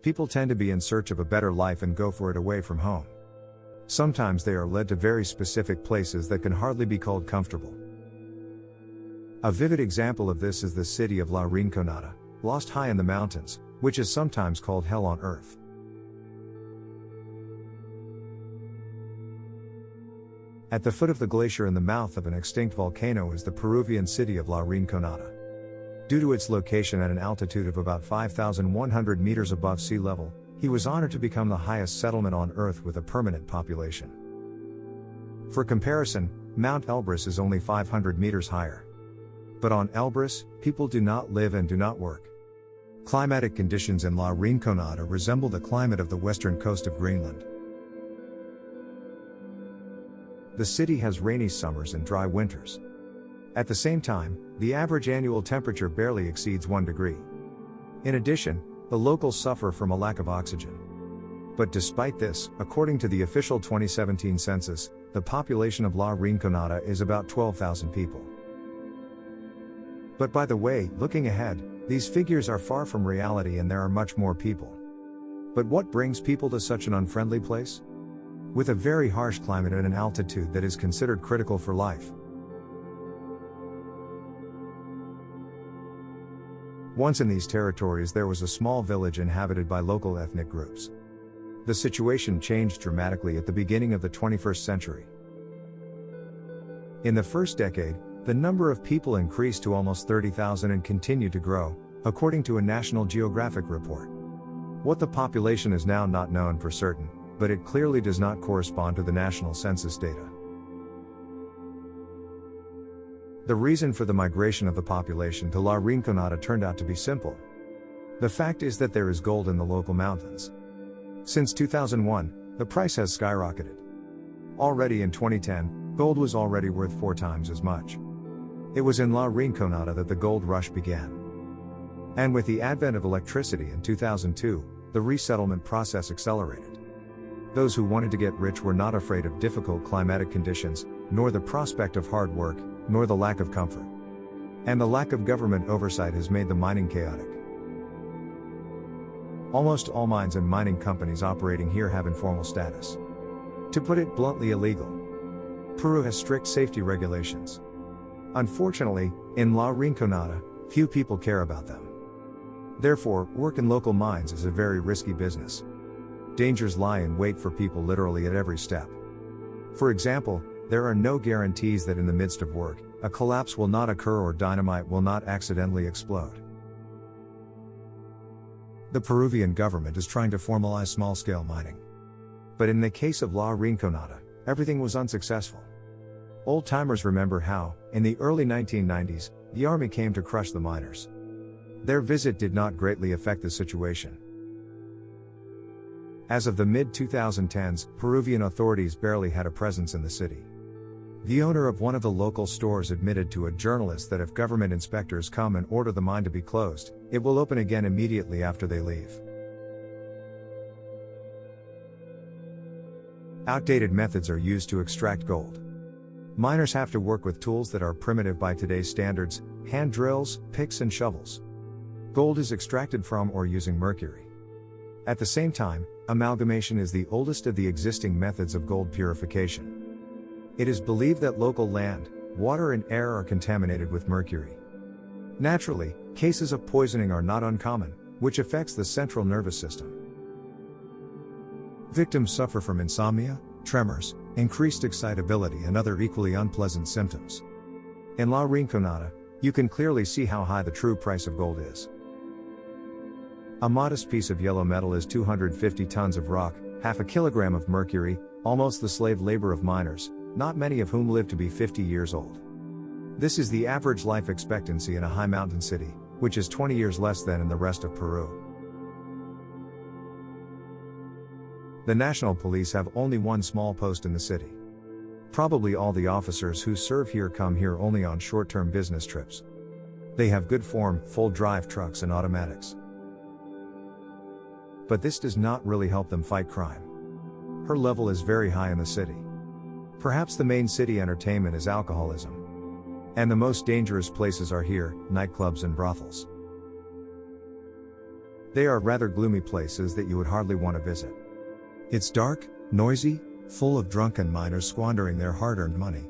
People tend to be in search of a better life and go for it away from home. Sometimes they are led to very specific places that can hardly be called comfortable. A vivid example of this is the city of La Rinconada, lost high in the mountains, which is sometimes called hell on earth. At the foot of the glacier in the mouth of an extinct volcano is the Peruvian city of La Rinconada. Due to its location at an altitude of about 5,100 meters above sea level, he was honored to become the highest settlement on Earth with a permanent population. For comparison, Mount Elbrus is only 500 meters higher. But on Elbrus, people do not live and do not work. Climatic conditions in La Rinconada resemble the climate of the western coast of Greenland. The city has rainy summers and dry winters. At the same time, the average annual temperature barely exceeds 1 degree. In addition, the locals suffer from a lack of oxygen. But despite this, according to the official 2017 census, the population of La Rinconada is about 12,000 people. But by the way, looking ahead, these figures are far from reality and there are much more people. But what brings people to such an unfriendly place? With a very harsh climate at an altitude that is considered critical for life. Once in these territories there was a small village inhabited by local ethnic groups. The situation changed dramatically at the beginning of the 21st century. In the first decade, the number of people increased to almost 30,000 and continued to grow, according to a National Geographic report. What the population is now not known for certain, but it clearly does not correspond to the national census data. The reason for the migration of the population to La Rinconada turned out to be simple. The fact is that there is gold in the local mountains. Since 2001, the price has skyrocketed. Already in 2010, gold was already worth 4 times as much. It was in La Rinconada that the gold rush began. And with the advent of electricity in 2002, the resettlement process accelerated. Those who wanted to get rich were not afraid of difficult climatic conditions, nor the prospect of hard work, nor the lack of comfort. And the lack of government oversight has made the mining chaotic. Almost all mines and mining companies operating here have informal status. To put it bluntly, illegal. Peru has strict safety regulations. Unfortunately, in La Rinconada, few people care about them. Therefore, work in local mines is a very risky business. Dangers lie in wait for people literally at every step. For example, there are no guarantees that in the midst of work, a collapse will not occur or dynamite will not accidentally explode. The Peruvian government is trying to formalize small-scale mining. But in the case of La Rinconada, everything was unsuccessful. Old-timers remember how, in the early 1990s, the army came to crush the miners. Their visit did not greatly affect the situation. As of the mid-2010s, Peruvian authorities barely had a presence in the city. The owner of one of the local stores admitted to a journalist that if government inspectors come and order the mine to be closed, it will open again immediately after they leave. Outdated methods are used to extract gold. Miners have to work with tools that are primitive by today's standards, hand drills, picks and shovels. Gold is extracted from or using mercury. At the same time, amalgamation is the oldest of the existing methods of gold purification. It is believed that local land, water and air are contaminated with mercury. Naturally, cases of poisoning are not uncommon, which affects the central nervous system. Victims suffer from insomnia, tremors, increased excitability and other equally unpleasant symptoms. In La Rinconada, you can clearly see how high the true price of gold is. A modest piece of yellow metal is 250 tons of rock, half a kilogram of mercury, almost the slave labor of miners, not many of whom live to be 50 years old. This is the average life expectancy in a high mountain city, which is 20 years less than in the rest of Peru. The national police have only one small post in the city. Probably all the officers who serve here come here only on short-term business trips. They have good form, full drive trucks and automatics. But this does not really help them fight crime. Her level is very high in the city. Perhaps the main city entertainment is alcoholism. And the most dangerous places are here, nightclubs and brothels. They are rather gloomy places that you would hardly want to visit. It's dark, noisy, full of drunken miners squandering their hard-earned money.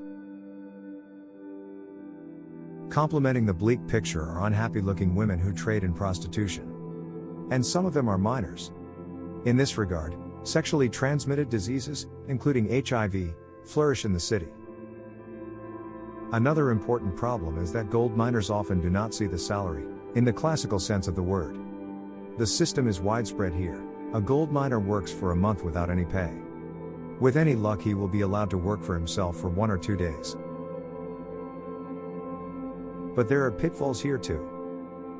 Complementing the bleak picture are unhappy-looking women who trade in prostitution. And some of them are minors. In this regard, sexually transmitted diseases, including HIV, flourish in the city. Another important problem is that gold miners often do not see the salary, in the classical sense of the word. The system is widespread here. A gold miner works for a month without any pay. With any luck, he will be allowed to work for himself for 1 or 2 days. But there are pitfalls here too.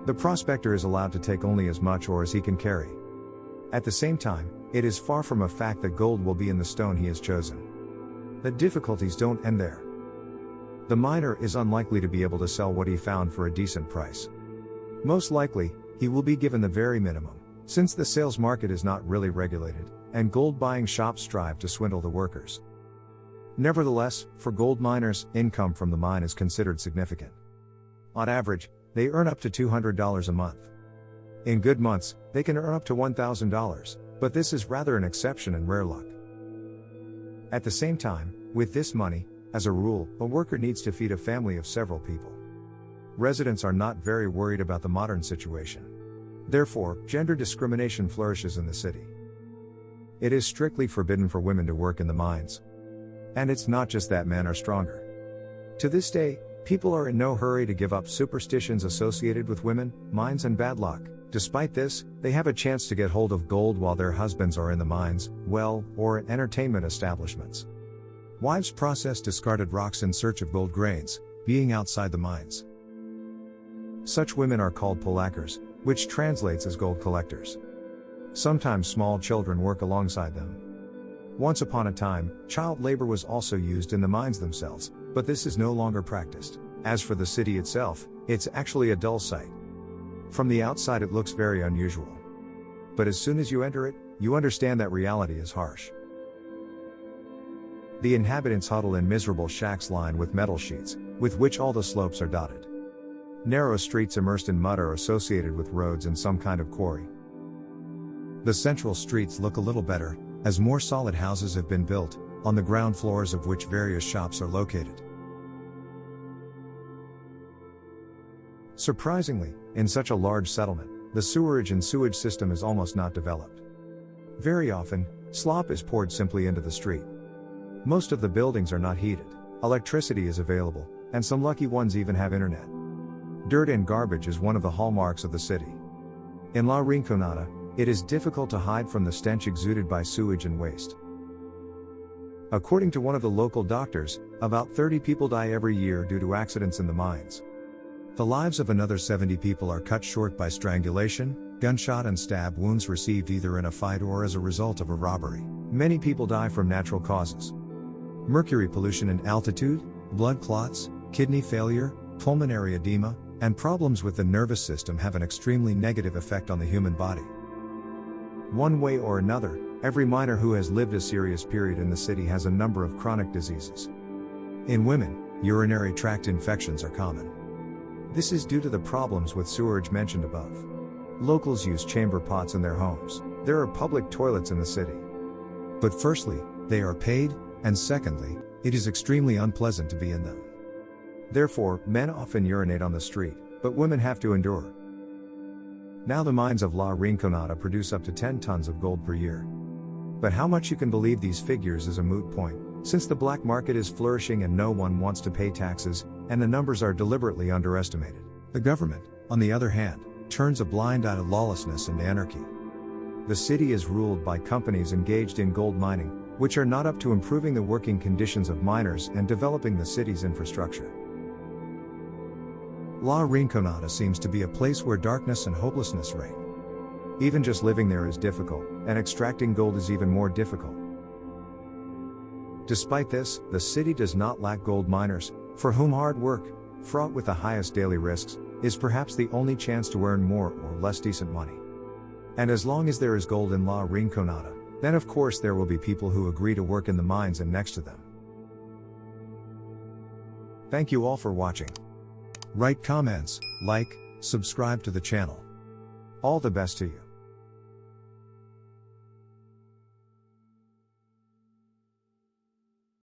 The prospector is allowed to take only as much ore as he can carry. At the same time, it is far from a fact that gold will be in the stone he has chosen. The difficulties don't end there. The miner is unlikely to be able to sell what he found for a decent price. Most likely, he will be given the very minimum, since the sales market is not really regulated, and gold buying shops strive to swindle the workers. Nevertheless, for gold miners, income from the mine is considered significant. On average, they earn up to $200 a month. In good months, they can earn up to $1,000, but this is rather an exception and rare luck. At the same time, with this money, as a rule, a worker needs to feed a family of several people. Residents are not very worried about the modern situation. Therefore, gender discrimination flourishes in the city. It is strictly forbidden for women to work in the mines. And it's not just that men are stronger. To this day, people are in no hurry to give up superstitions associated with women, mines and bad luck. Despite this, they have a chance to get hold of gold while their husbands are in the mines, well, or at entertainment establishments. Wives process discarded rocks in search of gold grains, being outside the mines. Such women are called polakers, which translates as gold collectors. Sometimes small children work alongside them. Once upon a time, child labor was also used in the mines themselves, but this is no longer practiced. As for the city itself, it's actually a dull sight. From the outside it looks very unusual. But as soon as you enter it, you understand that reality is harsh. The inhabitants huddle in miserable shacks lined with metal sheets, with which all the slopes are dotted. Narrow streets immersed in mud are associated with roads and some kind of quarry. The central streets look a little better, as more solid houses have been built, on the ground floors of which various shops are located. Surprisingly, in such a large settlement, the sewerage and sewage system is almost not developed. Very often, slop is poured simply into the street. Most of the buildings are not heated, electricity is available, and some lucky ones even have internet. Dirt and garbage is one of the hallmarks of the city. In La Rinconada, it is difficult to hide from the stench exuded by sewage and waste. According to one of the local doctors, about 30 people die every year due to accidents in the mines. The lives of another 70 people are cut short by strangulation, gunshot and stab wounds received either in a fight or as a result of a robbery. Many people die from natural causes. Mercury pollution and altitude, blood clots, kidney failure, pulmonary edema, and problems with the nervous system have an extremely negative effect on the human body. One way or another, every miner who has lived a serious period in the city has a number of chronic diseases. In women, urinary tract infections are common. This is due to the problems with sewerage mentioned above. Locals use chamber pots in their homes. There are public toilets in the city. But firstly, they are paid, and secondly, it is extremely unpleasant to be in them. Therefore, men often urinate on the street, but women have to endure. Now the mines of La Rinconada produce up to 10 tons of gold per year. But how much you can believe these figures is a moot point, since the black market is flourishing and no one wants to pay taxes, and the numbers are deliberately underestimated. The government, on the other hand, turns a blind eye to lawlessness and anarchy. The city is ruled by companies engaged in gold mining, which are not up to improving the working conditions of miners and developing the city's infrastructure. La Rinconada seems to be a place where darkness and hopelessness reign. Even just living there is difficult, and extracting gold is even more difficult. Despite this, the city does not lack gold miners, for whom hard work, fraught with the highest daily risks, is perhaps the only chance to earn more or less decent money. And as long as there is gold in La Rinconada, then of course there will be people who agree to work in the mines and next to them. Thank you all for watching. Write comments, like, subscribe to the channel. All the best to you.